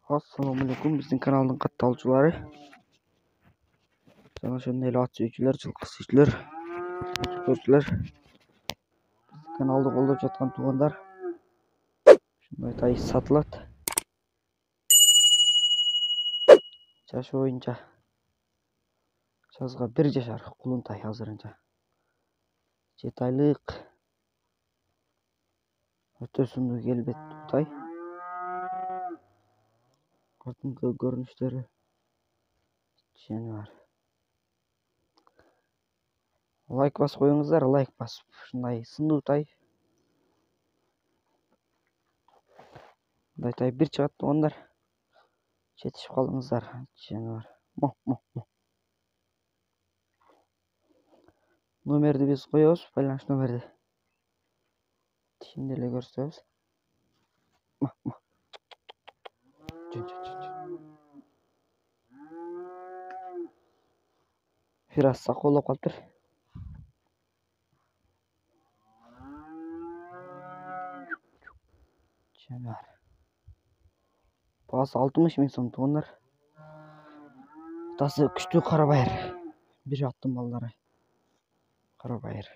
Assalamu alaikum, bizning kanalning qattiqolchilari. Sana shunday ot suyuvchilar, жылқы suyuvchilar, ko'rchilar. Bizning kanalda qo'llab жатқан туғандар. Shunday tay satылады. Жашы бойынша жазға 1 жашар құлын тай азырынша. 7 айлық өте сұнды келбет тай. Артыңғы көріністері жені бар. Лайк басып қойыңыздар, лайк басып. Шындай сынды тай. Бұндай тай 1 шығады туғандар. Жетішіп қалыңыздар, жені бар. Номерді біз қоямыз, байланыш номерді. Şimdi görürsünüz. Biraz saqolab qoldir. Жанар. Бағасы 60 000 сом туғандар. Атасы күшті қарабайыр. Bir attım balları. Қарабайыр.